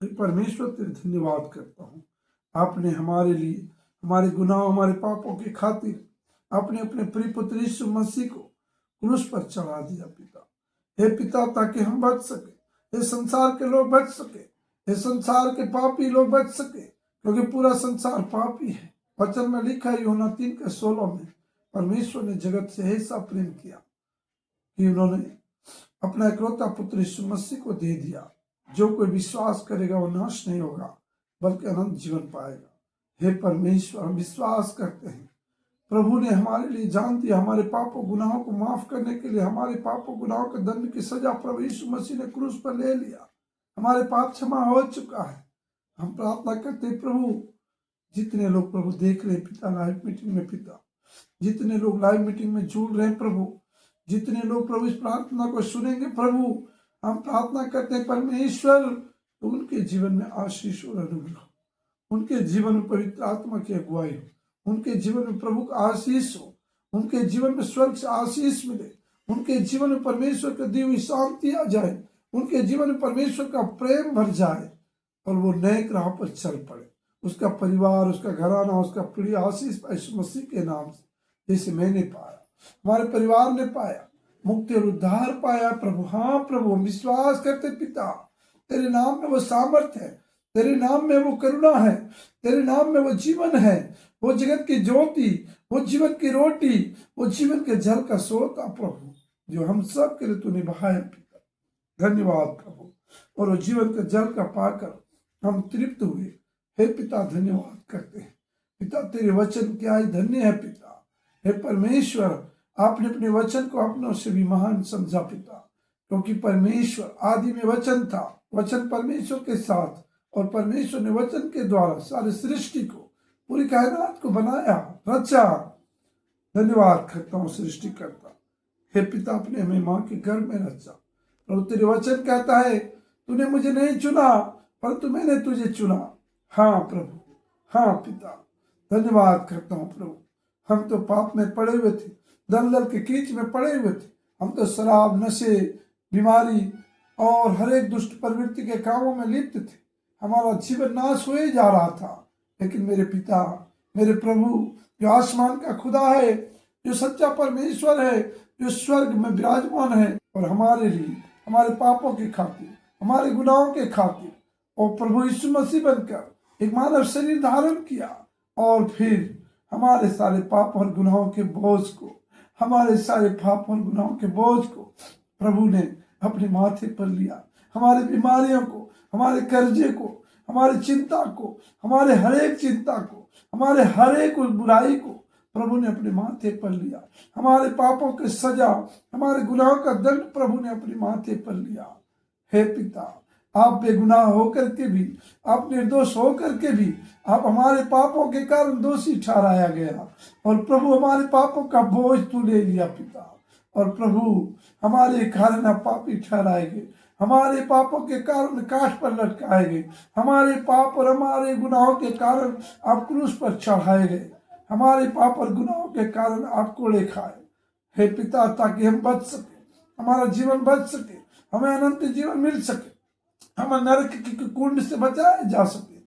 परमेश्वर तेरे धन्यवाद करता हूँ। आपने हमारे लिए हमारे गुनाह हमारे पापों की खातिर आपने अपने प्रिय पुत्र यीशु मसीह को क्रूस पर चढ़ा दिया पिता। हे पिता, ताकि हम बच सके, इस संसार के लोग बच सके, इस संसार के पापी लोग बच सके, क्योंकि पूरा संसार पापी है। वचन में लिखा है यूहन्ना 3:16 में, परमेश्वर ने जगत से ऐसा प्रेम किया कि उन्होंने अपना इकलौता पुत्र यीशु मसीह को दे दिया। जो कोई विश्वास करेगा वो नाश नहीं होगा बल्कि अनंत जीवन पाएगा। हे परमेश्वर, हम विश्वास करते हैं प्रभु ने हमारे लिए जान दिया, हमारे पापों गुनाहों को माफ करने के लिए हमारे पापों गुनाहों के दंड की सजा प्रभु यीशु मसीह ने क्रूस पर ले लिया। हमारे पाप क्षमा हो चुका है। हम प्रार्थना करते हैं प्रभु, जितने लोग प्रभु देख रहे पिता लाइव मीटिंग में, पिता जितने लोग लाइव मीटिंग में जुड़ रहे हैं प्रभु, जितने लोग प्रभु इस प्रार्थना को सुनेंगे प्रभु, हम प्रार्थना करते हैं परमेश्वर उनके जीवन में आशीष और अनुग्रह, उनके जीवन में पवित्र आत्मा की अगुवाई हो, उनके जीवन में प्रभु का आशीष हो, उनके जीवन में स्वर्ग से आशीष मिले, उनके जीवन में परमेश्वर की दी हुई शांति आ जाए, उनके जीवन में परमेश्वर का प्रेम भर जाए और वो नए राह पर चल पड़े। उसका परिवार, उसका घराना, उसका पीढ़ी आशीष यीशु मसीह के नाम से, जैसे मैंने पाया, हमारे परिवार ने पाया, मुक्ति और उद्धार पाया प्रभु। हाँ प्रभु, हम विश्वास करते पिता, तेरे नाम में वो सामर्थ है, तेरे नाम में वो करुणा है, तेरे नाम में वो जीवन है, वो जगत की ज्योति, वो जीवन की रोटी, वो जीवन के जल का सोता प्रभु, जो हम सब के लिए तूने बहाया पिता। धन्यवाद प्रभु। और वो जीवन के जल का पाकर हम तृप्त हुए। हे पिता, धन्यवाद करते हैं पिता, तेरे वचन क्या ही धन्य है पिता। हे परमेश्वर, आपने अपने वचन को अपनों से भी महान समझा पिता, क्योंकि परमेश्वर आदि में वचन था, वचन परमेश्वर के साथ, और परमेश्वर ने वचन के द्वारा सारी सृष्टि को, पूरी कायनात को बनाया, रचा। धन्यवाद करता हूँ सृष्टि करता। हे पिता, अपने हमें माँ के गर्भ में रचा। और तेरे वचन कहता है, तूने मुझे नहीं चुना परंतु मैंने तुझे चुना। हाँ प्रभु, हाँ पिता, धन्यवाद करता हूँ प्रभु। हम तो पाप में पड़े हुए थे, दलदल के कीच में पड़े हुए थे, हम तो शराब, नशे, बीमारी और हर एक दुष्ट प्रवृत्ति के कामों में लिप्त थे। हमारा जीवन नाश हो ही जा रहा था, लेकिन मेरे पिता, मेरे प्रभु, जो आसमान का खुदा है, जो सच्चा परमेश्वर है, जो स्वर्ग में विराजमान है, और हमारे लिए, हमारे पापों की खातिर, हमारे गुनाहों के खातिर, और प्रभु यीशु मसीह बनकर एक मानव शरीर धारण किया, और फिर हमारे सारे पाप और गुनाहों के बोझ को, हमारे सारे पाप और गुनाहों के बोझ को प्रभु ने अपने माथे पर लिया। हमारे बीमारियों को, हमारे कर्जे को, हमारी चिंता को, हमारे हर एक चिंता को, हमारे हर एक बुराई को प्रभु ने अपने माथे पर लिया। हमारे पापों की सजा, हमारे गुनाहों का दंड प्रभु ने अपने माथे पर लिया। हे पिता, आप बेगुनाह होकर के भी, आप निर्दोष होकर के भी, आप हमारे पापों के कारण दोषी ठहराया गया, और प्रभु हमारे पापों का बोझ तू ले लिया पिता। और प्रभु, हमारे कारण आप पापी ठहराए गए, हमारे पापों के कारण काठ पर लटकाए गए, हमारे पाप और हमारे गुनाहों के कारण आप क्रूस पर चढ़ाए गए, हमारे पाप और गुनाहों के कारण आप कोड़े खाए। हे पिता, ताकि हम बच सके, हमारा जीवन बच सके, हमें अनंत जीवन मिल सके, हम नरक की कुंड से बचाए जा सके।